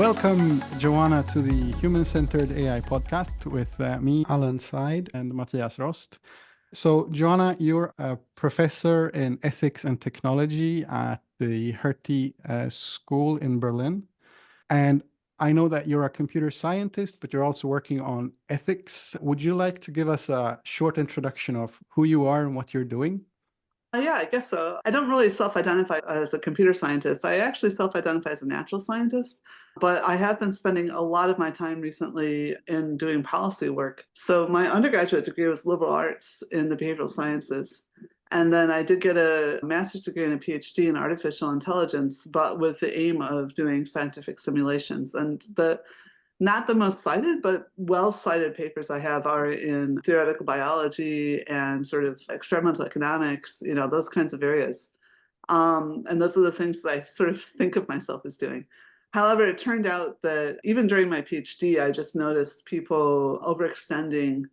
Welcome, Joanna, to the Human-Centered AI podcast with me, Alan Seid, and Matthias Rost. So, Joanna, you're a professor in ethics and technology at the Hertie School in Berlin. And I know that you're a computer scientist, but you're also working on ethics. Would you like to give us a short introduction of who you are and what you're doing? Yeah, I guess so. I don't really self-identify as a computer scientist. I actually self-identify as a natural scientist, but I have been spending a lot of my time recently in doing policy work. So my undergraduate degree was liberal arts in the behavioral sciences. And then I did get a master's degree and a PhD in artificial intelligence, but with the aim of doing scientific simulations. And not the most cited, but well-cited papers I have are in theoretical biology and sort of experimental economics, those kinds of areas. And those are the things that I sort of think of myself as doing. However, it turned out that even during my PhD, I just noticed people overextending.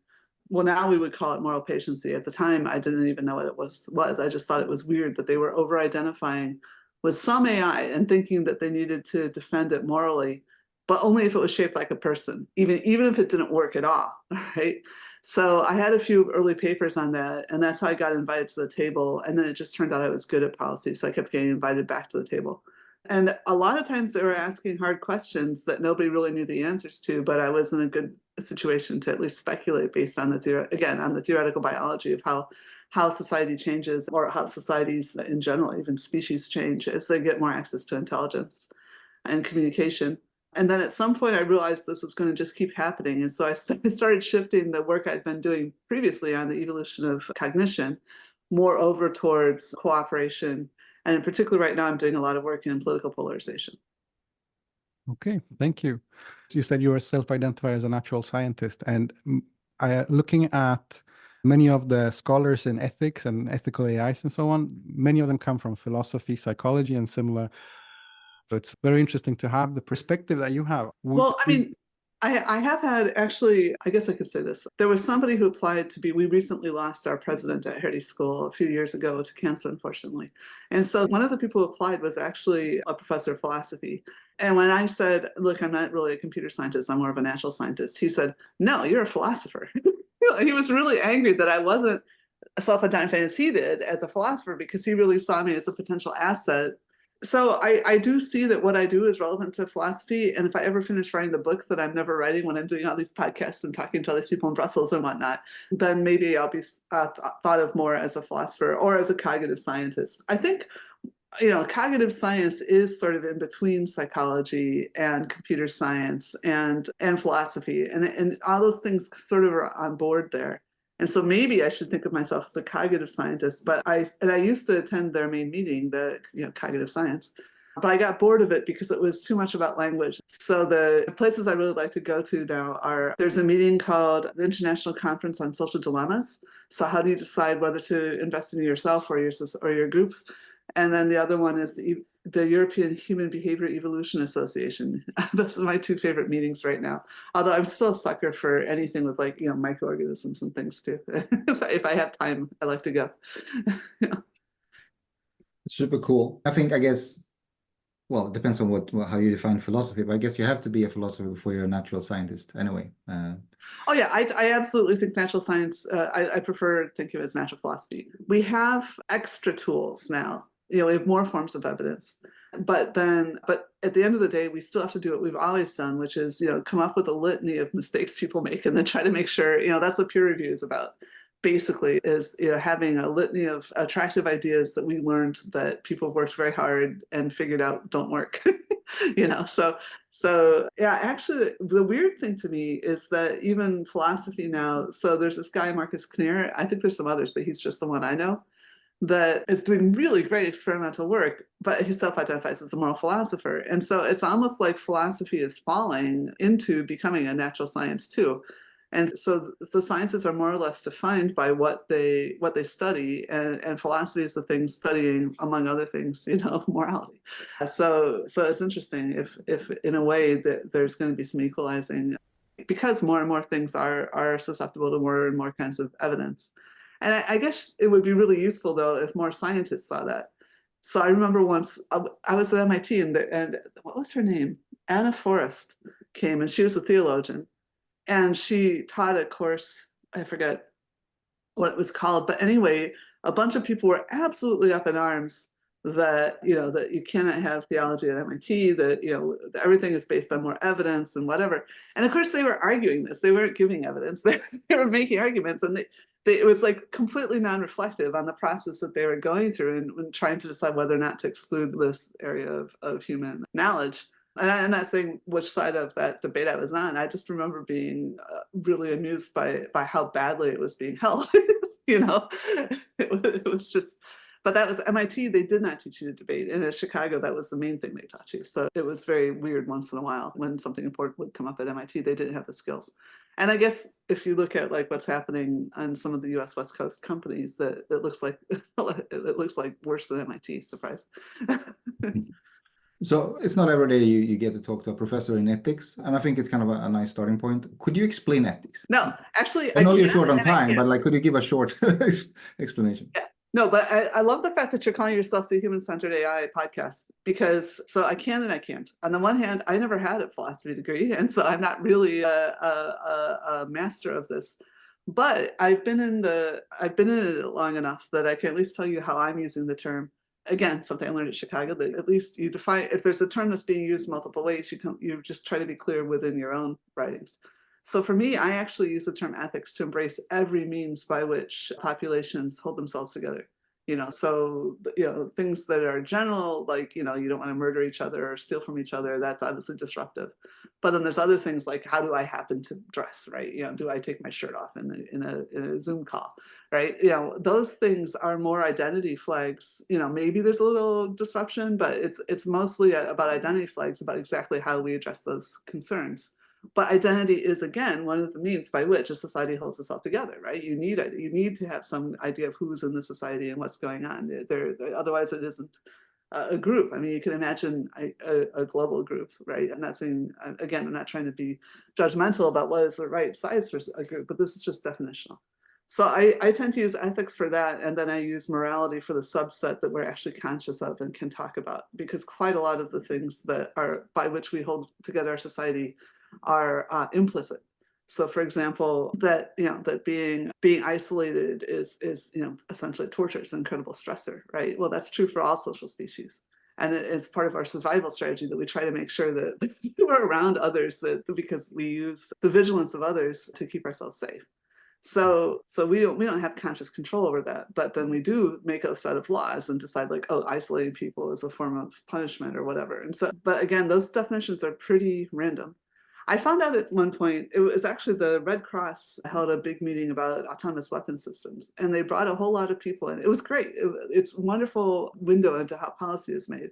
Well, now we would call it moral patiency. At the time, I didn't even know what it was. I just thought it was weird that they were over-identifying with some AI and thinking that they needed to defend it morally, but only if it was shaped like a person, even if it didn't work at all, right? So I had a few early papers on that, and that's how I got invited to the table. And then it just turned out I was good at policy, so I kept getting invited back to the table. And a lot of times they were asking hard questions that nobody really knew the answers to, but I was in a good situation to at least speculate based on the theoretical biology of how society changes, or how societies in general, even species, change as they get more access to intelligence and communication. And then at some point I realized this was going to just keep happening. And so I started shifting the work I'd been doing previously on the evolution of cognition more over towards cooperation. And in particular, right now, I'm doing a lot of work in political polarization. Okay, thank you. You said you were self-identified as a natural scientist, and looking at many of the scholars in ethics and ethical AIs and so on, many of them come from philosophy, psychology, and similar. So it's very interesting to have the perspective that you have. I have had, actually, I guess I could say this. There was somebody who applied to be, we recently lost our president at Hertie School a few years ago to cancer, unfortunately. And so one of the people who applied was actually a professor of philosophy. And when I said, look, I'm not really a computer scientist, I'm more of a natural scientist, he said, no, you're a philosopher. He was really angry that I wasn't self-identifying as he did as a philosopher, because he really saw me as a potential asset. So I do see that what I do is relevant to philosophy. And if I ever finish writing the book that I'm never writing, when I'm doing all these podcasts and talking to all these people in Brussels and whatnot, then maybe I'll be thought of more as a philosopher or as a cognitive scientist. I think, cognitive science is sort of in between psychology and computer science and philosophy. And all those things sort of are on board there. And so maybe I should think of myself as a cognitive scientist, but I used to attend their main meeting, the cognitive science, but I got bored of it because it was too much about language. So the places I really like to go to now there's a meeting called the International Conference on Social Dilemmas. So how do you decide whether to invest in yourself or your group? And then the other one is the European Human Behavior Evolution Association. Those are my two favorite meetings right now. Although I'm still a sucker for anything with microorganisms and things too. If I have time, I like to go. Super cool. I guess, well, it depends on how you define philosophy, but I guess you have to be a philosopher before you're a natural scientist anyway. Oh yeah, I absolutely think natural science, I prefer thinking of it as natural philosophy. We have extra tools now. We have more forms of evidence. But at the end of the day, we still have to do what we've always done, which is, come up with a litany of mistakes people make and then try to make sure, that's what peer review is about. Basically is, having a litany of attractive ideas that we learned that people worked very hard and figured out don't work. So yeah, actually the weird thing to me is that even philosophy now, so there's this guy, Marcus Kneer, I think there's some others, but he's just the one I know, that is doing really great experimental work, but he self-identifies as a moral philosopher. And so it's almost like philosophy is falling into becoming a natural science too. And so the sciences are more or less defined by what they study, and philosophy is the thing studying, among other things, morality. So it's interesting if in a way that there's going to be some equalizing, because more and more things are susceptible to more and more kinds of evidence. And I guess it would be really useful, though, if more scientists saw that. So I remember once I was at MIT, and what was her name? Anna Forrest came, and she was a theologian, and she taught a course, I forget what it was called, but anyway, a bunch of people were absolutely up in arms that, that you cannot have theology at MIT, that, that everything is based on more evidence and whatever. And of course, they were arguing this. They weren't giving evidence. They were making arguments, and it was like completely non-reflective on the process that they were going through and trying to decide whether or not to exclude this area of human knowledge. And I'm not saying which side of that debate I was on. I just remember being really amused by how badly it was being held. It was just, but that was MIT. They did not teach you to debate. And at Chicago, that was the main thing they taught you. So it was very weird once in a while when something important would come up at MIT, they didn't have the skills. And I guess if you look at like what's happening on some of the US West Coast companies, that it looks like worse than MIT. Surprise. So it's not every day you get to talk to a professor in ethics, and I think it's kind of a nice starting point. Could you explain ethics? No, actually, I know you're short on time, but like, could you give a short explanation? Yeah. No, but I love the fact that you're calling yourself the Human-Centered AI podcast, because so I can and I can't. On the one hand, I never had a philosophy degree, and so I'm not really a master of this. But I've been in it long enough that I can at least tell you how I'm using the term. Again, something I learned at Chicago, that at least you define, if there's a term that's being used multiple ways, you just try to be clear within your own writings. So for me, I actually use the term ethics to embrace every means by which populations hold themselves together. So things that are general, like you don't want to murder each other or steal from each other. That's obviously disruptive. But then there's other things like, how do I happen to dress, right? Do I take my shirt off in a Zoom call, right? Those things are more identity flags. Maybe there's a little disruption, but it's mostly about identity flags, about exactly how we address those concerns. But identity is, again, one of the means by which a society holds itself together, right? You need to have some idea of who's in the society and what's going on. Otherwise, it isn't a group. I mean, you can imagine a global group, right? I'm not saying, again, I'm not trying to be judgmental about what is the right size for a group, but this is just definitional. So I tend to use ethics for that, and then I use morality for the subset that we're actually conscious of and can talk about, because quite a lot of the things that are by which we hold together our society are implicit. So, for example, that being isolated is essentially torture. It's an incredible stressor, right? Well, that's true for all social species, and it's part of our survival strategy that we try to make sure that we're around others, because we use the vigilance of others to keep ourselves safe. So we don't have conscious control over that, but then we do make a set of laws and decide like, oh, isolating people is a form of punishment or whatever. And so, but again, those definitions are pretty random. I found out at one point, it was actually the Red Cross held a big meeting about autonomous weapon systems, and they brought a whole lot of people in. It was great. It's a wonderful window into how policy is made.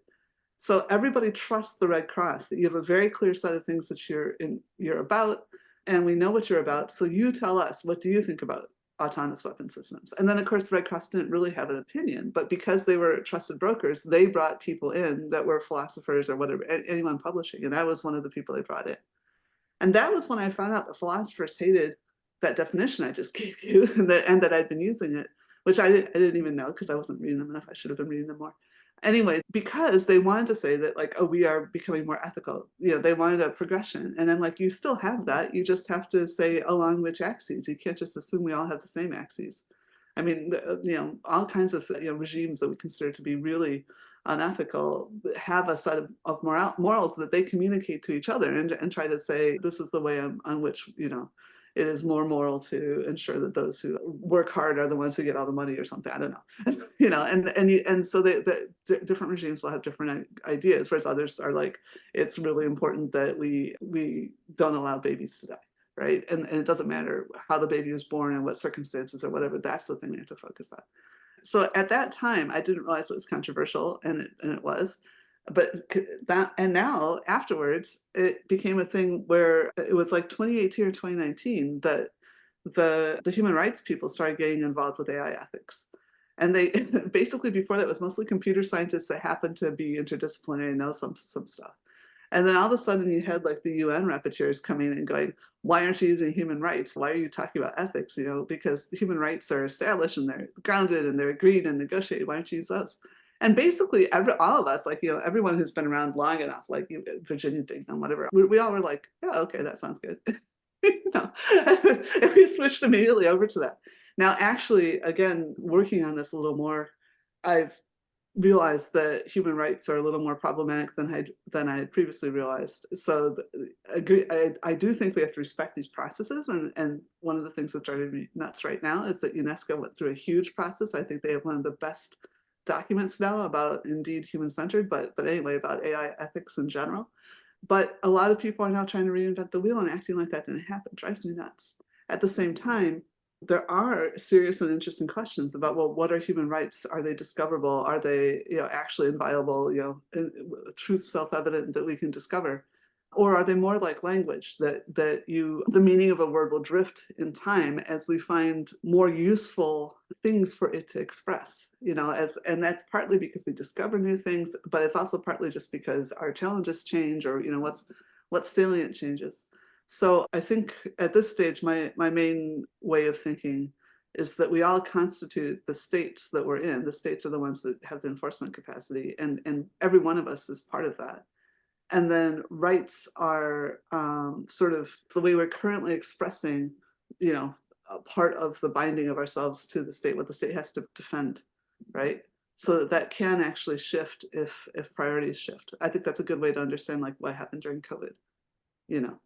So everybody trusts the Red Cross, that you have a very clear set of things that you're about, and we know what you're about. So you tell us, what do you think about autonomous weapon systems? And then, of course, the Red Cross didn't really have an opinion, but because they were trusted brokers, they brought people in that were philosophers or whatever, anyone publishing. And I was one of the people they brought in. And that was when I found out the philosophers hated that definition I just gave you, and that I'd been using it, which I didn't even know, because I wasn't reading them enough. I should have been reading them more. Anyway, because they wanted to say that, like, oh, we are becoming more ethical. They wanted a progression. And I'm like, you still have that. You just have to say along which axes. You can't just assume we all have the same axes. I mean, all kinds of regimes that we consider to be really unethical have a set of morals that they communicate to each other and try to say, this is the way on which it is more moral to ensure that those who work hard are the ones who get all the money or something. I don't know. And so the different regimes will have different ideas, whereas others are like, it's really important that we don't allow babies to die. Right. And it doesn't matter how the baby was born and what circumstances or whatever. That's the thing we have to focus on. So at that time, I didn't realize it was controversial, and it was. But now afterwards, it became a thing where it was like 2018 or 2019 that the human rights people started getting involved with AI ethics. And they basically, before that, was mostly computer scientists that happened to be interdisciplinary and know some stuff. And then all of a sudden you had like the UN rapporteurs coming in and going, why aren't you using human rights? Why are you talking about ethics? Because the human rights are established and they're grounded and they're agreed and negotiated. Why don't you use those? And basically all of us, like, everyone who's been around long enough, like Virginia Dignam, whatever, we all were like, yeah, okay, that sounds good. And we switched immediately over to that. Now, actually, again, working on this a little more, I've realized that human rights are a little more problematic than I had previously realized. So I do think we have to respect these processes. And one of the things that's driving me nuts right now is that UNESCO went through a huge process. I think they have one of the best documents now about, indeed, human-centered, but anyway, about AI ethics in general. But a lot of people are now trying to reinvent the wheel and acting like that didn't happen. It drives me nuts. At the same time, there are serious and interesting questions about, well, what are human rights? Are they discoverable? Are they, actually inviolable, truth self-evident that we can discover? Or are they more like language that the meaning of a word will drift in time as we find more useful things for it to express, and that's partly because we discover new things, but it's also partly just because our challenges change, or, what's salient changes. So I think at this stage, my main way of thinking is that we all constitute the states that we're in. The states are the ones that have the enforcement capacity, and every one of us is part of that. And then rights are sort of the way we're currently expressing, a part of the binding of ourselves to the state, what the state has to defend, right? So that can actually shift if priorities shift. I think that's a good way to understand, like, what happened during COVID.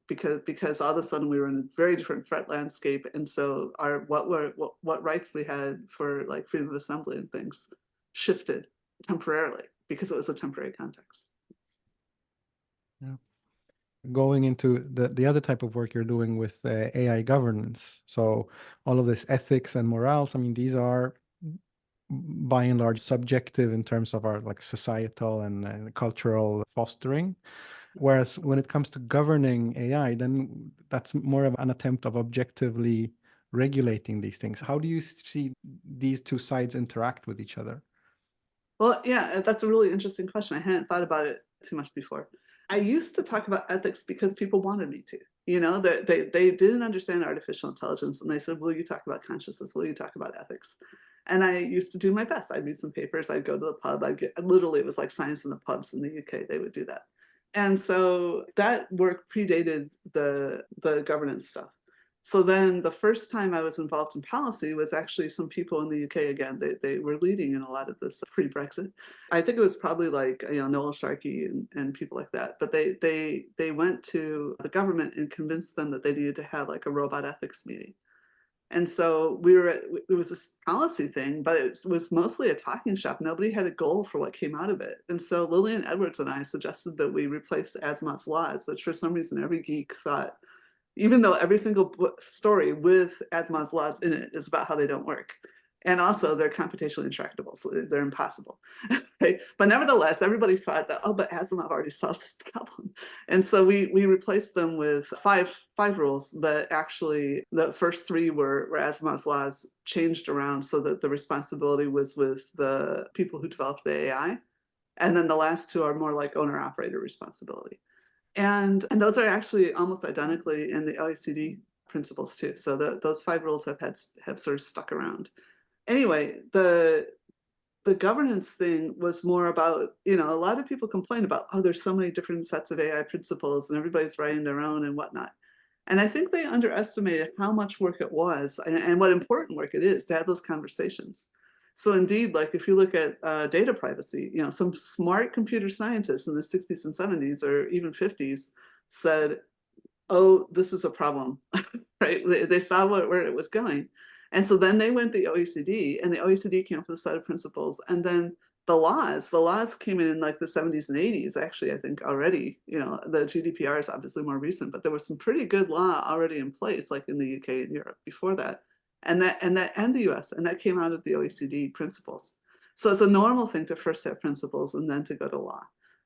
Because all of a sudden we were in a very different threat landscape, and so what rights we had for, like, freedom of assembly and things shifted temporarily because it was a temporary context. Yeah. Going into the other type of work you're doing with AI governance, so all of this ethics and morals, I mean, these are by and large subjective in terms of our, like, societal and cultural fostering. Whereas when it comes to governing AI, then that's more of an attempt of objectively regulating these things. How do you see these two sides interact with each other? Well, yeah, that's a really interesting question. I hadn't thought about it too much before. I used to talk about ethics because people wanted me to. They didn't understand artificial intelligence, and they said, will you talk about consciousness? Will you talk about ethics? And I used to do my best. I'd read some papers, I'd go to the pub, literally, it was like science in the pubs in the UK, they would do that. And so that work predated the governance stuff. So then the first time I was involved in policy was actually some people in the UK again. They were leading in a lot of this pre-Brexit. I think it was probably like, Noel Sharkey and people like that. But they went to the government and convinced them that they needed to have, like, a robot ethics meeting. And so there was this policy thing, but it was mostly a talking shop. Nobody had a goal for what came out of it. And so Lillian Edwards and I suggested that we replace Asimov's laws, which for some reason every geek thought, even though every single story with Asimov's laws in it is about how they don't work. And also they're computationally intractable, so they're impossible. Right? But nevertheless, everybody thought that, oh, but Asimov already solved this problem. And so we replaced them with five rules that actually, the first three were Asimov's laws changed around so that the responsibility was with the people who developed the AI. And then the last two are more like owner-operator responsibility. And those are actually almost identically in the OECD principles too. So those five rules have sort of stuck around. Anyway, the governance thing was more about, a lot of people complain about, oh, there's so many different sets of AI principles and everybody's writing their own and whatnot. And I think they underestimated how much work it was and what important work it is to have those conversations. So indeed, like, if you look at data privacy, some smart computer scientists in the 60s and 70s or even 50s said, oh, this is a problem, right? They saw where it was going. And so then they went to the OECD, and the OECD came up with a set of principles. And then the laws came in like the 70s and 80s, actually, I think already. The GDPR is obviously more recent, but there was some pretty good law already in place, like in the UK and Europe before that. And the US, and that came out of the OECD principles. So it's a normal thing to first have principles and then to go to law.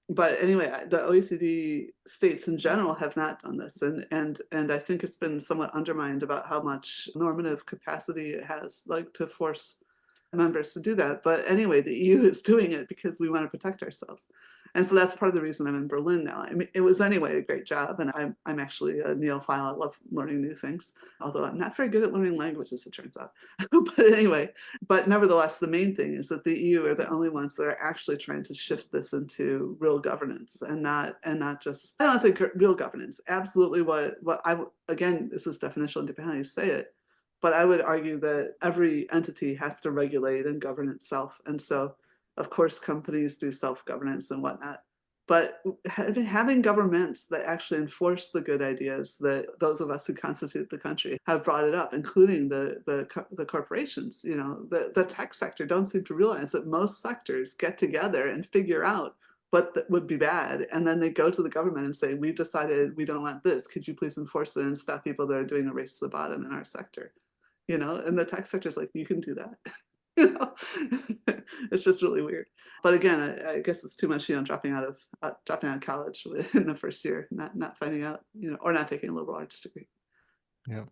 But anyway, the OECD states in general have not done this, and I think it's been somewhat undermined about how much normative capacity it has, like, to force members to do that. But anyway, the EU is doing it because we want to protect ourselves. And so that's part of the reason I'm in Berlin now. I mean, it was anyway a great job, and I'm actually a neophile. I love learning new things, although I'm not very good at learning languages, it turns out. But anyway, but nevertheless, the main thing is that the EU are the only ones that are actually trying to shift this into real governance, and not just, I don't want to say real governance. Absolutely, what I, again, this is definitional depending on how you say it, but I would argue that every entity has to regulate and govern itself, and so of course, companies do self-governance and whatnot, but having governments that actually enforce the good ideas that those of us who constitute the country have brought it up, including the corporations, you know, the tech sector don't seem to realize that most sectors get together and figure out what would be bad, and then they go to the government and say, we've decided we don't want this. Could you please enforce it and stop people that are doing a race to the bottom in our sector? You know, and the tech sector is like, you can do that. You know, it's just really weird. But again, I guess it's too much, you know, dropping out of college in the first year, not finding out, you know, or not taking a liberal arts degree. Yeah.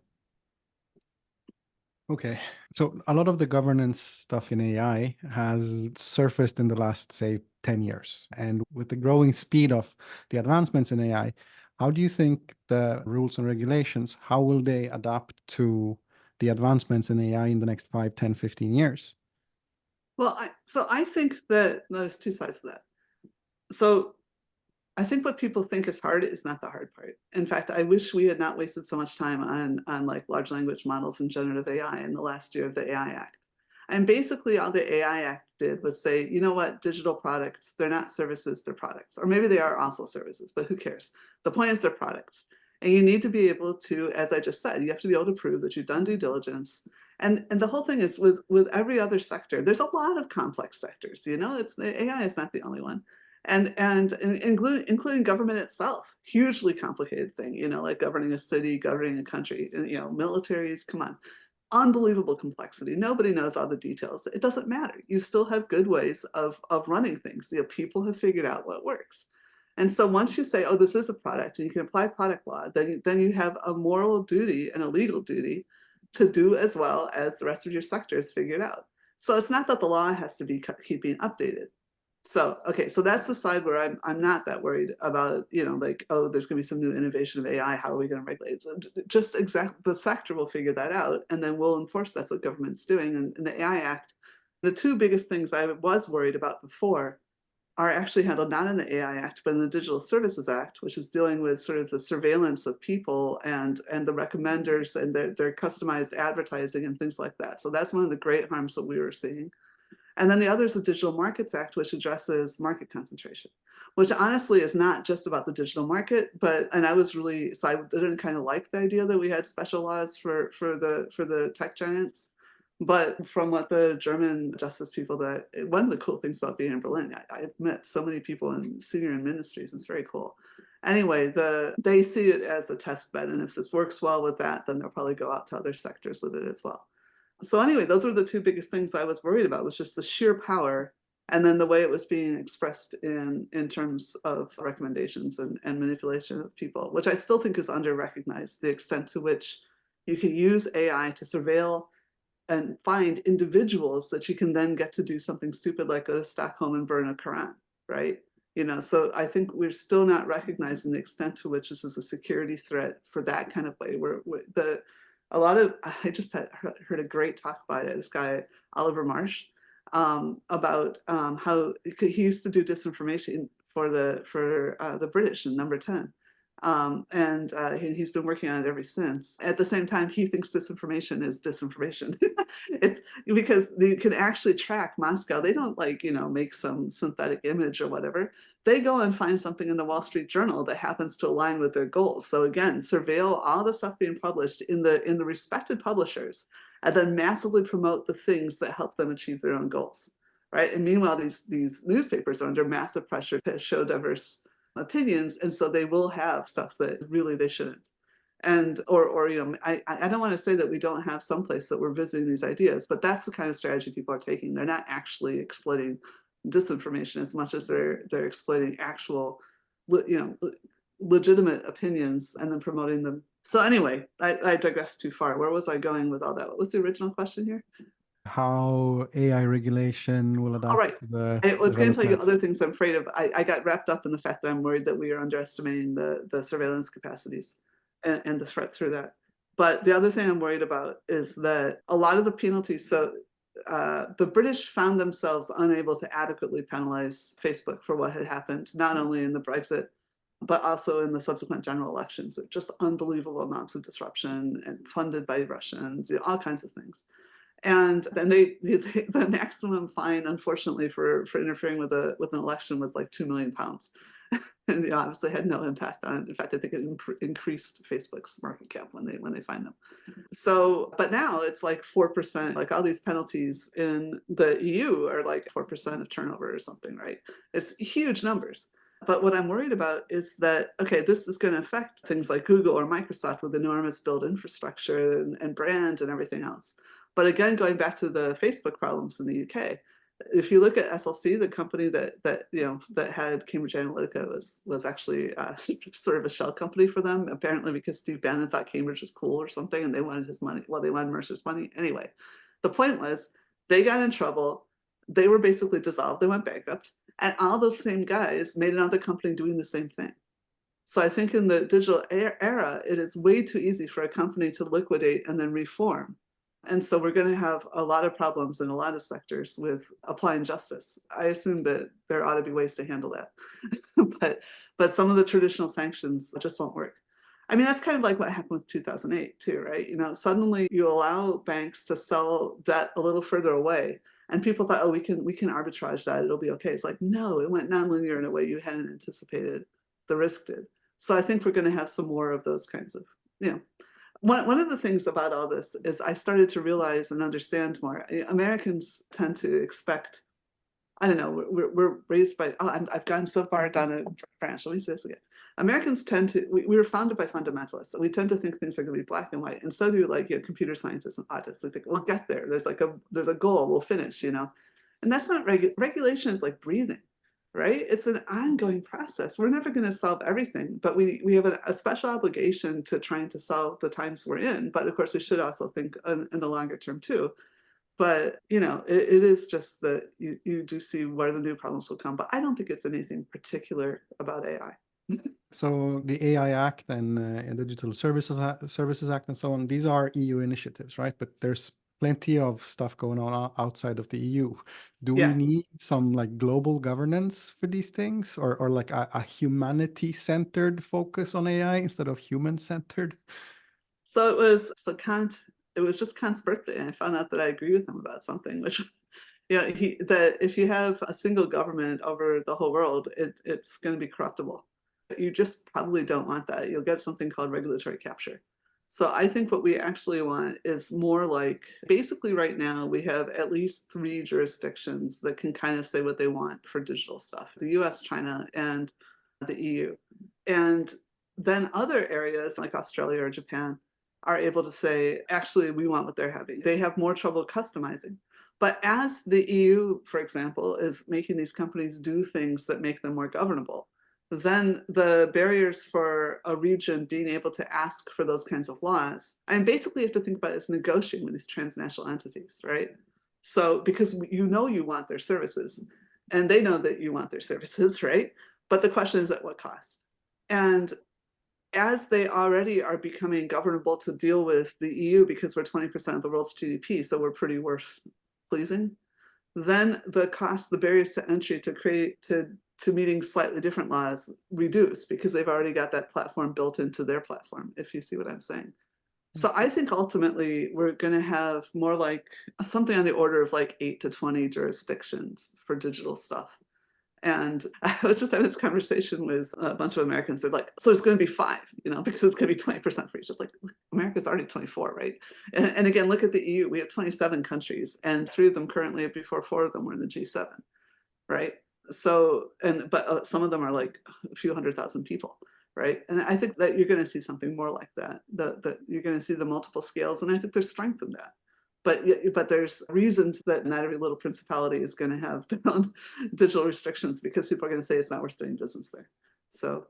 Okay. So a lot of the governance stuff in AI has surfaced in the last, say, 10 years. And with the growing speed of the advancements in AI, how do you think the rules and regulations, how will they adapt to the advancements in AI in the next 5, 10, 15 years? Well, I think that there's two sides to that. So I think what people think is hard is not the hard part. In fact, I wish we had not wasted so much time on like large language models and generative AI in the last year of the AI Act. And basically all the AI Act did was say, you know what, digital products, they're not services, they're products. Or maybe they are also services, but who cares? The point is they're products. And you need to be able to, as I just said, you have to be able to prove that you've done due diligence. And the whole thing is with every other sector, there's a lot of complex sectors, you know, AI is not the only one. And including government itself, hugely complicated thing, you know, like governing a city, governing a country, you know, militaries, come on. Unbelievable complexity. Nobody knows all the details. It doesn't matter. You still have good ways of running things. You know, people have figured out what works. And so once you say, oh, this is a product and you can apply product law, then you have a moral duty and a legal duty to do as well as the rest of your sectors figured out. So it's not that the law has to be keeping updated. So, okay, so that's the side where I'm not that worried about, you know, like, oh, there's going to be some new innovation of AI. How are we going to regulate it? Just exactly, the sector will figure that out, and then we'll enforce that's what government's doing. And in the AI Act, the two biggest things I was worried about before are actually handled not in the AI Act, but in the Digital Services Act, which is dealing with sort of the surveillance of people and the recommenders and their customized advertising and things like that. So that's one of the great harms that we were seeing. And then the other is the Digital Markets Act, which addresses market concentration, which honestly is not just about the digital market, and I was really, so I didn't kind of like the idea that we had special laws for the tech giants. But from what the German justice people, one of the cool things about being in Berlin, I've met so many people in senior in ministries, it's very cool. Anyway, they see it as a test bed, and if this works well with that, then they'll probably go out to other sectors with it as well. So anyway, those were the two biggest things I was worried about, was just the sheer power and then the way it was being expressed in terms of recommendations and manipulation of people, which I still think is under-recognized, the extent to which you can use AI to surveil and find individuals that you can then get to do something stupid like go to Stockholm and burn a Quran, right? You know, so I think we're still not recognizing the extent to which this is a security threat for that kind of way, where I just heard a great talk by this guy, Oliver Marsh, about how he used to do disinformation for the British in Number 10. And he's been working on it ever since. At the same time, he thinks disinformation is disinformation. It's because you can actually track Moscow. They don't make some synthetic image or whatever. They go and find something in the Wall Street Journal that happens to align with their goals. So again, surveil all the stuff being published in the respected publishers, and then massively promote the things that help them achieve their own goals, right? And meanwhile, these newspapers are under massive pressure to show diverse opinions, and so they will have stuff that really they shouldn't. And I don't want to say that we don't have some place that we're visiting these ideas, but that's the kind of strategy people are taking. They're not actually exploiting disinformation as much as they're exploiting actual legitimate opinions and then promoting them. So anyway, I digressed too far. Where was I going with all that? What was the original question here? how AI regulation will All adapt right. to the I was going to tell you developments? other things I'm afraid of. I got wrapped up in the fact that I'm worried that we are underestimating the surveillance capacities and the threat through that. But the other thing I'm worried about is that a lot of the penalties, so the British found themselves unable to adequately penalize Facebook for what had happened, not only in the Brexit, but also in the subsequent general elections. Just unbelievable amounts of disruption and funded by Russians, all kinds of things. And then the maximum fine, unfortunately, for interfering with an election was like £2 million. And obviously had no impact on it. In fact, I think it increased Facebook's market cap when they find them. So, but now it's like 4%, like all these penalties in the EU are like 4% of turnover or something, right? It's huge numbers. But what I'm worried about is that, okay, this is going to affect things like Google or Microsoft with enormous build infrastructure and brand and everything else. But again, going back to the Facebook problems in the UK, if you look at SLC, the company that had Cambridge Analytica was actually sort of a shell company for them, apparently because Steve Bannon thought Cambridge was cool or something, and they wanted his money. Well, they wanted Mercer's money anyway. The point was they got in trouble. They were basically dissolved. They went bankrupt, and all those same guys made another company doing the same thing. So I think in the digital era, it is way too easy for a company to liquidate and then reform. And so we're going to have a lot of problems in a lot of sectors with applying justice. I assume that there ought to be ways to handle that. but some of the traditional sanctions just won't work. I mean, that's kind of like what happened with 2008 too, right? Suddenly you allow banks to sell debt a little further away. And people thought, oh, we can arbitrage that. It'll be okay. It's like, no, it went nonlinear in a way you hadn't anticipated. The risk did. So I think we're going to have some more of those kinds of, One of the things about all this is I started to realize and understand more. Americans tend to expect, I don't know, we're raised by, I've gone so far down a branch. Let me say this again. Americans tend to, we were founded by fundamentalists. We tend to think things are going to be black and white. And so do computer scientists and autists. They think, we'll get there. There's a goal, we'll finish, And that's not regulation is like breathing. Right? It's an ongoing process. We're never going to solve everything, but we have a special obligation to trying to solve the times we're in. But of course, we should also think in the longer term too. But, it is just that you do see where the new problems will come. But I don't think it's anything particular about AI. So the AI Act and Digital Services Act and so on, these are EU initiatives, right? But there's plenty of stuff going on outside of the EU. Do we need some like global governance for these things, or like a humanity-centered focus on AI instead of human-centered? So it was just Kant's birthday, and I found out that I agree with him about something, which that if you have a single government over the whole world, it's going to be corruptible. You just probably don't want that. You'll get something called regulatory capture. So I think what we actually want is more like, basically right now we have at least 3 jurisdictions that can kind of say what they want for digital stuff: the US, China, and the EU. And then other areas like Australia or Japan are able to say, actually, we want what they're having. They have more trouble customizing. But as the EU, for example, is making these companies do things that make them more governable, then the barriers for a region being able to ask for those kinds of laws, and basically you have to think about it as negotiating with these transnational entities, right? So because you want their services, and they know that you want their services, right? But the question is, at what cost? And as they already are becoming governable to deal with the EU, because we're 20% of the world's GDP, so we're pretty worth pleasing, then the cost, the barriers to entry to meeting slightly different laws reduce, because they've already got that platform built into their platform, if you see what I'm saying. So I think ultimately we're going to have more like something on the order of like 8 to 20 jurisdictions for digital stuff. And I was just having this conversation with a bunch of Americans. They're like, so it's going to be 5, because it's going to be 20% for each. It's like, America's already 24, right? And again, look at the EU. We have 27 countries, and 3 of them currently, before 4 of them were in the G7, right? So, but some of them are like a few 100,000 people, right? And I think that you're going to see something more like that. That you're going to see the multiple scales, and I think there's strength in that. But there's reasons that not every little principality is going to have their own digital restrictions, because people are going to say it's not worth doing business there. So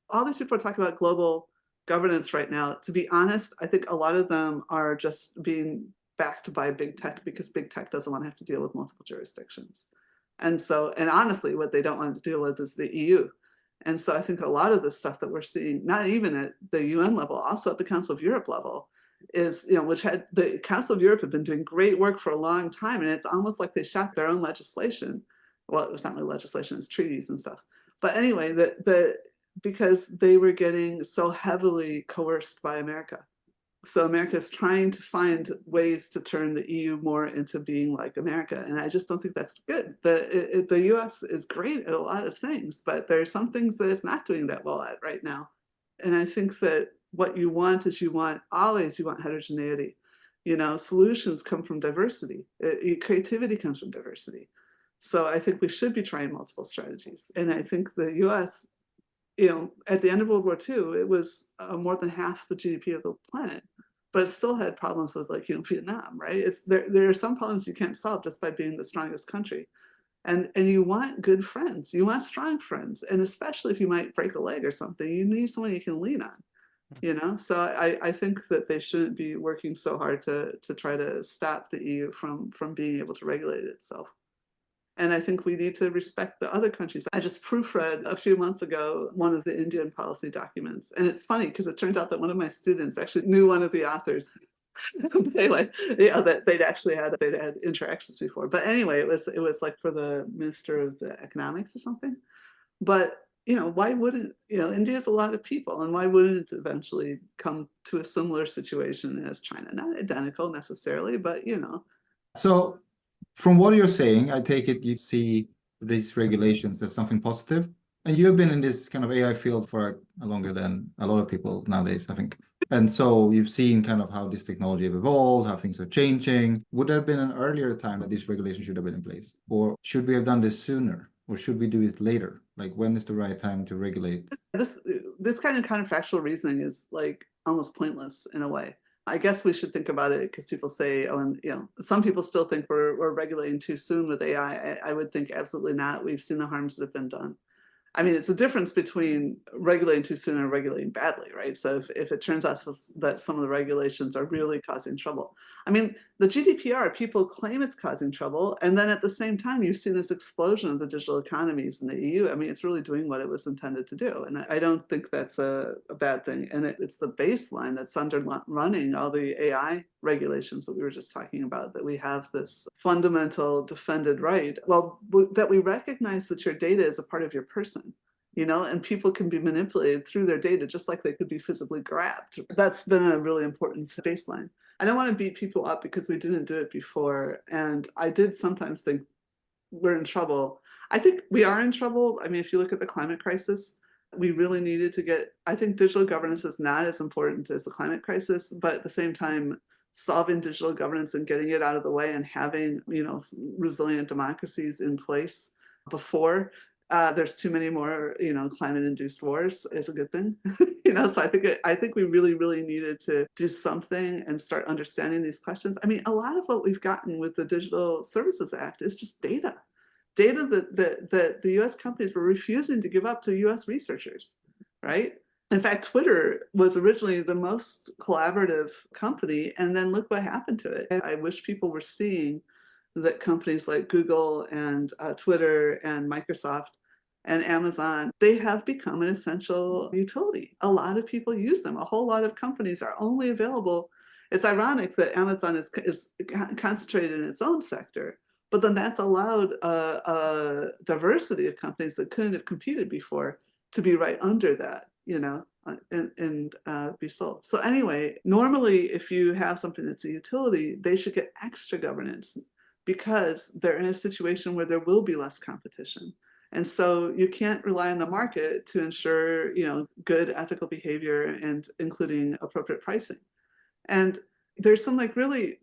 all these people are talking about global governance right now. To be honest, I think a lot of them are just being backed by big tech because big tech doesn't want to have to deal with multiple jurisdictions. And honestly, what they don't want to deal with is the EU. And so I think a lot of the stuff that we're seeing, not even at the UN level, also at the Council of Europe level, is, which had the Council of Europe have been doing great work for a long time. And it's almost like they shot their own legislation. Well, it was not really legislation, it's treaties and stuff. But anyway, because they were getting so heavily coerced by America. So America is trying to find ways to turn the EU more into being like America. And I just don't think that's good. The US is great at a lot of things, but there are some things that it's not doing that well at right now. And I think that what you want is you want heterogeneity. Solutions come from diversity. Creativity comes from diversity. So I think we should be trying multiple strategies. And I think the US, at the end of World War II, it was more than half the GDP of the planet, but it still had problems with Vietnam, right? There are some problems you can't solve just by being the strongest country. And you want good friends, you want strong friends. And especially if you might break a leg or something, you need someone you can lean on, So I think that they shouldn't be working so hard to try to stop the EU from being able to regulate itself. And I think we need to respect the other countries. I just proofread a few months ago one of the Indian policy documents. And it's funny because it turns out that one of my students actually knew one of the authors. Anyway, that they'd had interactions before. But anyway, it was like for the Minister of the Economics or something. But why wouldn't India is a lot of people, and why wouldn't it eventually come to a similar situation as China? Not identical necessarily, but So from what you're saying, I take it you see these regulations as something positive. And you've been in this kind of AI field for longer than a lot of people nowadays, I think. And so you've seen kind of how this technology have evolved, how things are changing. Would there have been an earlier time that this regulation should have been in place? Or should we have done this sooner? Or should we do it later? Like, when is the right time to regulate? This kind of counterfactual reasoning is like almost pointless in a way. I guess we should think about it because people say, and some people still think we're regulating too soon with AI. I would think absolutely not. We've seen the harms that have been done. I mean, it's a difference between regulating too soon and regulating badly, right? So if it turns out that some of the regulations are really causing trouble. I mean, the GDPR, people claim it's causing trouble. And then at the same time, you've seen this explosion of the digital economies in the EU. I mean, it's really doing what it was intended to do. And I don't think that's a bad thing. And it's the baseline that's underrunning all the AI regulations that we were just talking about, that we have this fundamental defended right. Well, that we recognize that your data is a part of your person. And people can be manipulated through their data just like they could be physically grabbed. That's been a really important baseline. I don't want to beat people up because we didn't do it before. And I did sometimes think we're in trouble. I think we are in trouble. I mean, if you look at the climate crisis, we really needed to I think digital governance is not as important as the climate crisis, but at the same time, solving digital governance and getting it out of the way and having, resilient democracies in place before there's too many more, climate-induced wars is a good thing. So I think we really, really needed to do something and start understanding these questions. I mean, a lot of what we've gotten with the Digital Services Act is just data that the US companies were refusing to give up to US researchers, right? In fact, Twitter was originally the most collaborative company, and then look what happened to it. I wish people were seeing that companies like Google and Twitter and Microsoft and Amazon, they have become an essential utility. A lot of people use them. A whole lot of companies are only available. It's ironic that Amazon is concentrated in its own sector, but then that's allowed a diversity of companies that couldn't have competed before to be right under that, and be sold. So anyway, normally if you have something that's a utility, they should get extra governance because they're in a situation where there will be less competition. And so you can't rely on the market to ensure, good ethical behavior and including appropriate pricing. And there's some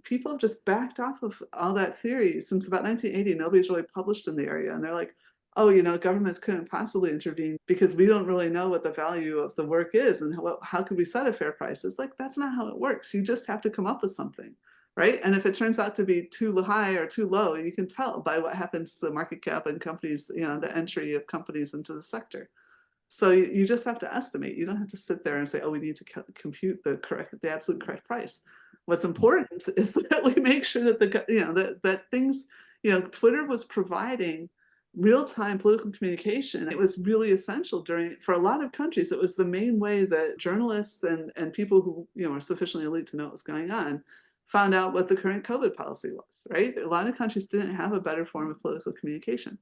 people have just backed off of all that theory since about 1980. Nobody's really published in the area. And they're like, oh, governments couldn't possibly intervene because we don't really know what the value of the work is and how could we set a fair price? It's like, that's not how it works. You just have to come up with something, right? And if it turns out to be too high or too low, you can tell by what happens to the market cap and companies, the entry of companies into the sector. So you just have to estimate. You don't have to sit there and say, oh, we need to compute the absolute correct price. What's important is that we make sure that that things, Twitter was providing real-time political communication. It was really essential for a lot of countries. It was the main way that journalists and people who are sufficiently elite to know what was going on found out what the current COVID policy was, right? A lot of countries didn't have a better form of political communication.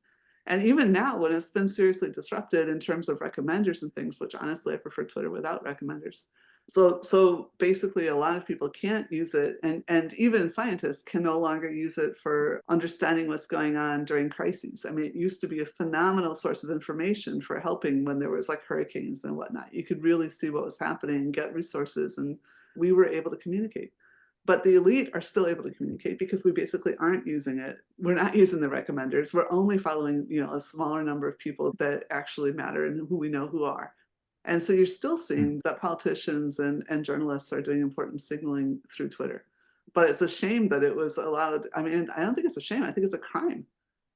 And even now, when it's been seriously disrupted in terms of recommenders and things, which honestly I prefer Twitter without recommenders. So basically a lot of people can't use it, and even scientists can no longer use it for understanding what's going on during crises. I mean, it used to be a phenomenal source of information for helping when there was like hurricanes and whatnot. You could really see what was happening and get resources, and we were able to communicate. But the elite are still able to communicate because we basically aren't using it. We're not using the recommenders. We're only following, a smaller number of people that actually matter and who we know who are. And so you're still seeing that politicians and journalists are doing important signaling through Twitter. But it's a shame that it was allowed. I mean, I don't think it's a shame. I think it's a crime.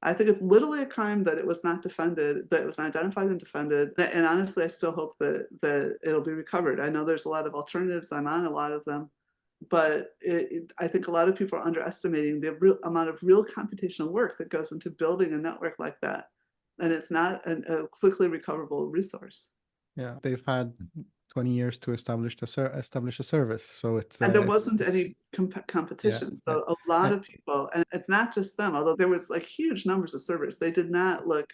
I think it's literally a crime that it was not defended, that it was not identified and defended. And honestly, I still hope that it'll be recovered. I know there's a lot of alternatives. I'm on a lot of them. But I think a lot of people are underestimating the real amount of real computational work that goes into building a network like that. And it's not a quickly recoverable resource. Yeah, they've had 20 years to establish a service. So it's and there wasn't any competition. Yeah, so a lot of people, and it's not just them, although there was like huge numbers of servers, they did not look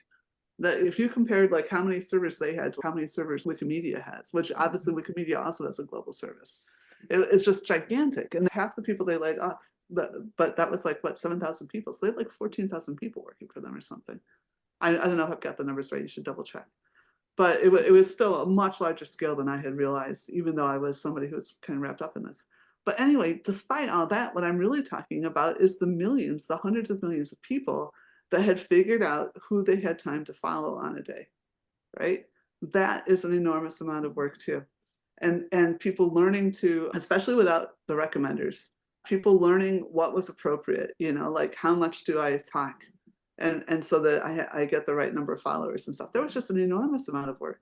that if you compared like how many servers they had to how many servers Wikimedia has, which obviously Wikimedia also has a global service. It's just gigantic. And half the people they laid off, but that was like, what, 7,000 people. So they had like 14,000 people working for them or something. I don't know if I've got the numbers right. You should double check. But it was still a much larger scale than I had realized, even though I was somebody who was kind of wrapped up in this. But anyway, despite all that, what I'm really talking about is the millions, the hundreds of millions of people that had figured out who they had time to follow on a day, right? That is an enormous amount of work too. And people learning to, especially without the recommenders, people learning what was appropriate, like how much do I talk? And so that I get the right number of followers and stuff. There was just an enormous amount of work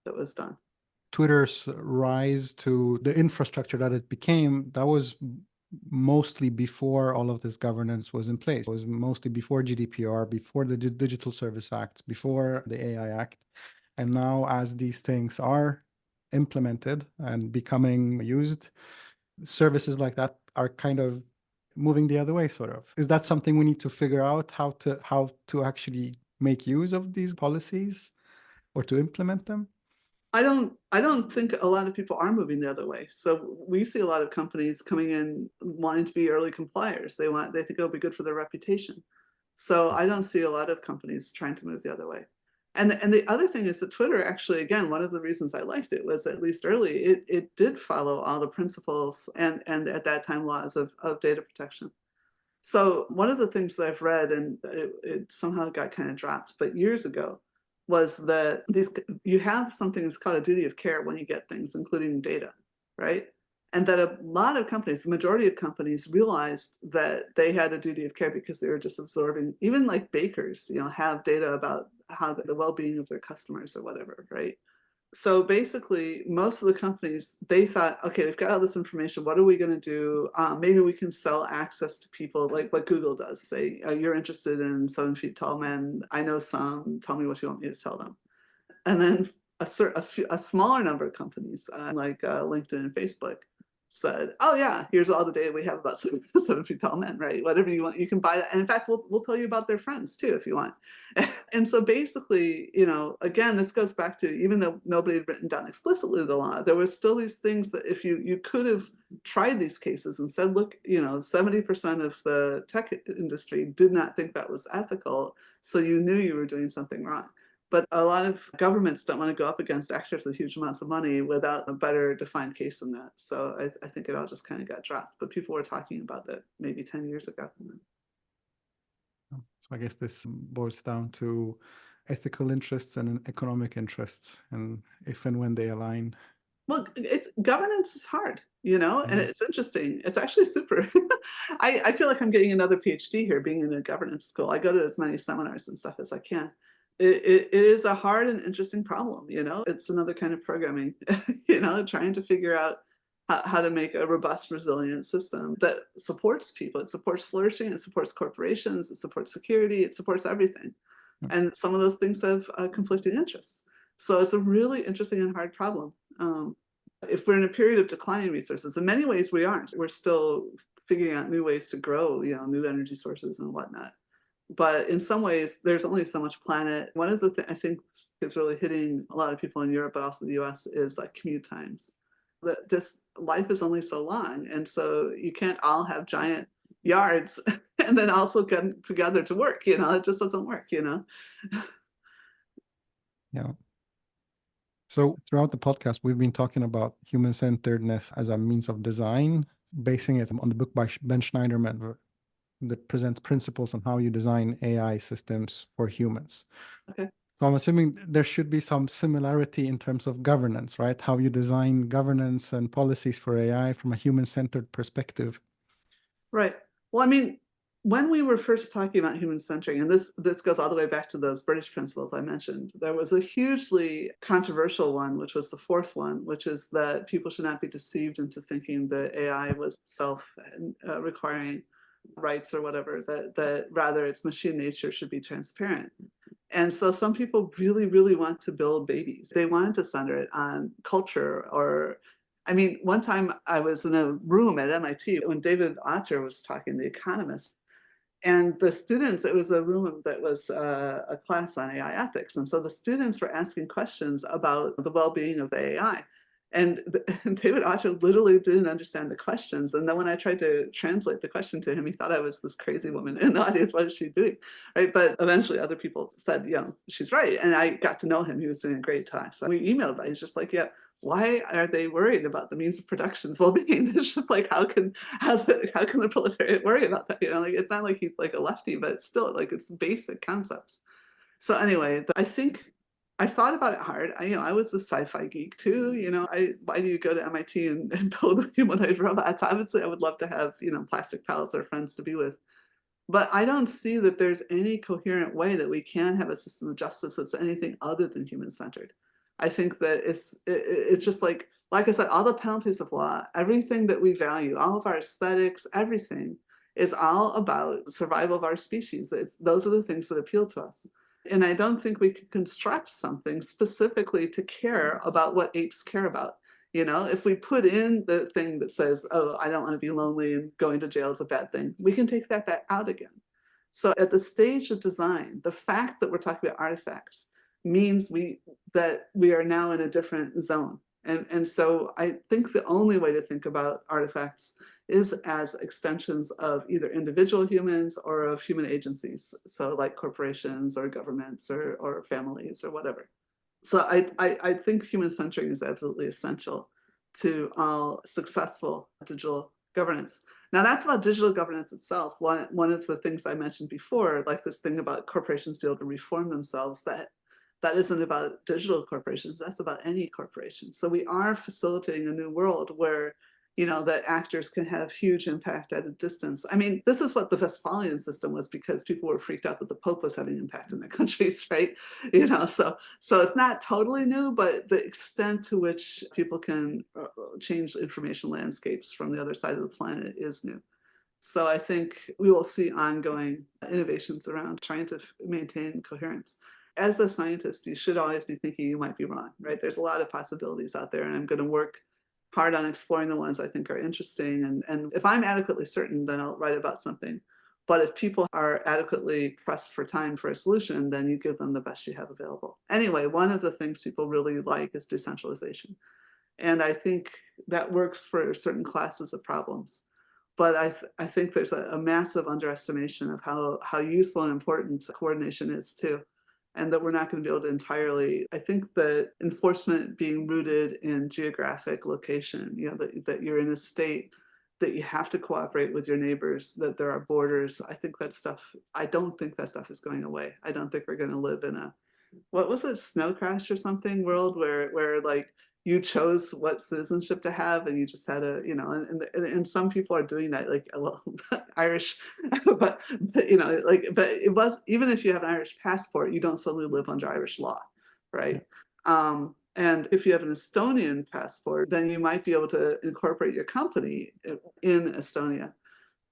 that was done. Twitter's rise to the infrastructure that it became, that was mostly before all of this governance was in place. It was mostly before GDPR, before the Digital Service Act, before the AI Act. And now as these things are implemented and becoming used, services like that are kind of moving the other way, sort of. Is that something we need to figure out, how to actually make use of these policies or to implement them? I don't think a lot of people are moving the other way. So we see a lot of companies coming in wanting to be early compliers. They think it'll be good for their reputation. So I don't see a lot of companies trying to move the other way. And the other thing is that Twitter actually, again, one of the reasons I liked it was at least early, it did follow all the principles and at that time laws of data protection. So one of the things that I've read, and it somehow got kind of dropped, but years ago, was that you have something that's called a duty of care when you get things, including data, right? And that a lot of companies, the majority of companies, realized that they had a duty of care because they were just absorbing, even like bakers, have data about how the well-being of their customers or whatever, right? So basically, most of the companies, they thought, okay, we've got all this information. What are we going to do? Maybe we can sell access to people like what Google does. Say, you're interested in 7 feet tall men. I know some. Tell me what you want me to tell them. And then a smaller number of companies like LinkedIn and Facebook said, oh yeah, here's all the data we have about 7 feet tall men, right? Whatever you want, you can buy that. And in fact, we'll tell you about their friends too, if you want. And so basically, again, this goes back to, even though nobody had written down explicitly the law, there were still these things that if you could have tried these cases and said, look, 70% of the tech industry did not think that was ethical. So you knew you were doing something wrong. But a lot of governments don't want to go up against actors with huge amounts of money without a better defined case than that. So I think it all just kind of got dropped. But people were talking about that maybe 10 years ago. So I guess this boils down to ethical interests and economic interests, and if and when they align. Well, governance is hard, and it's interesting. It's actually super. I feel like I'm getting another PhD here, being in a governance school. I go to as many seminars and stuff as I can. It is a hard and interesting problem, It's another kind of programming, trying to figure out how to make a robust, resilient system that supports people. It supports flourishing, it supports corporations, it supports security, it supports everything. And some of those things have conflicting interests. So it's a really interesting and hard problem. If we're in a period of declining resources, in many ways we aren't. We're still figuring out new ways to grow, new energy sources and whatnot. But in some ways, there's only so much planet. One of the things I think is really hitting a lot of people in Europe, but also the US, is like commute times. That just life is only so long. And so you can't all have giant yards and then also get together to work, it just doesn't work. Yeah. So throughout the podcast, we've been talking about human-centeredness as a means of design, basing it on the book by Ben Schneiderman that presents principles on how you design AI systems for humans. Okay. So I'm assuming there should be some similarity in terms of governance, right? How you design governance and policies for AI from a human-centered perspective. Right. Well, I mean, when we were first talking about human centering, and this goes all the way back to those British principles I mentioned, there was a hugely controversial one, which was the fourth one, which is that people should not be deceived into thinking that AI was self-requiring rights or whatever, that rather its machine nature should be transparent. And so some people really, really want to build babies. They wanted to center it on culture or, I mean, one time I was in a room at MIT when David Otter was talking, the economist, and the students, it was a room that was a class on AI ethics. And so the students were asking questions about the well-being of the AI. And David Otter literally didn't understand the questions. And then when I tried to translate the question to him, he thought I was this crazy woman in the audience. What is she doing? Right. But eventually other people said, she's right. And I got to know him. He was doing a great talk. So we emailed, but he's just like, yeah, why are they worried about the means of production's well-being? It's just like, how can the proletariat worry about that? It's not like he's like a lefty, but it's still like it's basic concepts. So anyway, I think I thought about it hard. I was a sci-fi geek too. Why do you go to MIT and build humanoid robots? Obviously, I would love to have plastic pals or friends to be with, but I don't see that there's any coherent way that we can have a system of justice that's anything other than human-centered. I think that it's just like I said, all the penalties of law, everything that we value, all of our aesthetics, everything is all about the survival of our species. Those are the things that appeal to us. And I don't think we could construct something specifically to care about what apes care about. If we put in the thing that says, oh, I don't want to be lonely and going to jail is a bad thing, we can take that back out again. So at the stage of design, the fact that we're talking about artifacts means that we are now in a different zone. And so I think the only way to think about artifacts is as extensions of either individual humans or of human agencies. So like corporations or governments or families or whatever. So I think human centering is absolutely essential to all successful digital governance. Now that's about digital governance itself. One of the things I mentioned before, like this thing about corporations being able to reform themselves, that isn't about digital corporations, that's about any corporation. So we are facilitating a new world where, that actors can have huge impact at a distance. I mean, this is what the Westphalian system was because people were freaked out that the Pope was having impact in their countries, right? So it's not totally new, but the extent to which people can change information landscapes from the other side of the planet is new. So I think we will see ongoing innovations around trying to maintain coherence. As a scientist, you should always be thinking you might be wrong, right? There's a lot of possibilities out there, and I'm going to work hard on exploring the ones I think are interesting. And if I'm adequately certain, then I'll write about something. But if people are adequately pressed for time for a solution, then you give them the best you have available. Anyway, one of the things people really like is decentralization. And I think that works for certain classes of problems. But I think there's a massive underestimation of how useful and important coordination is too. And that we're not going to be able to entirely, I think that enforcement being rooted in geographic location, that you're in a state that you have to cooperate with your neighbors, that there are borders. I don't think that stuff is going away. I don't think we're going to live in a, what was it, snow crash or something world where like you chose what citizenship to have and you just had a, and some people are doing that, like, well, Irish, but it was, even if you have an Irish passport, you don't suddenly live under Irish law, right? And if you have an Estonian passport, then you might be able to incorporate your company in Estonia.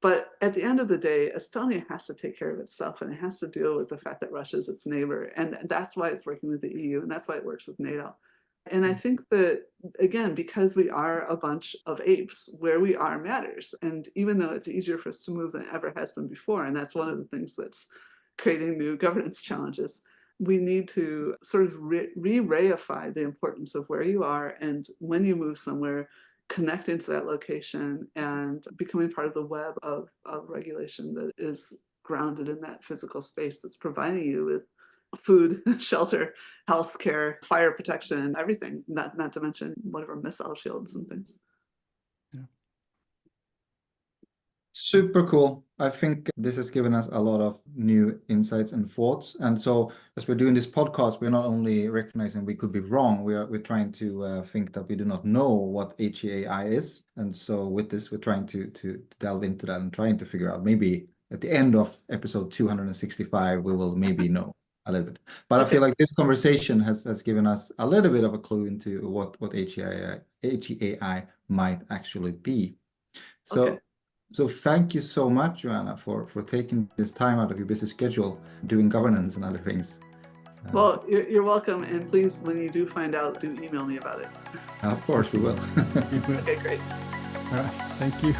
But at the end of the day, Estonia has to take care of itself, and it has to deal with the fact that Russia is its neighbor. And that's why it's working with the EU, and that's why it works with NATO. And I think that, again, because we are a bunch of apes, where we are matters. And even though it's easier for us to move than it ever has been before, and that's one of the things that's creating new governance challenges, we need to sort of re-reify the importance of where you are, and when you move somewhere, connecting to that location and becoming part of the web of regulation that is grounded in that physical space that's providing you with food, shelter, healthcare, fire protection, everything, not to mention whatever missile shields and things. Yeah. Super cool. I think this has given us a lot of new insights and thoughts. And so as we're doing this podcast, we're not only recognizing we could be wrong, we're trying to think that we do not know what HCAI is. And so with this, we're trying to delve into that and trying to figure out, maybe at the end of episode 265, we will maybe know a little bit. But I feel like this conversation has given us a little bit of a clue into what HCAI might actually be. So. Okay. So thank you so much, Joanna, for taking this time out of your busy schedule, doing governance and other things. Well, you're welcome. And please, when you do find out, do email me about it. Of course we will. Okay, great. All right. Thank you.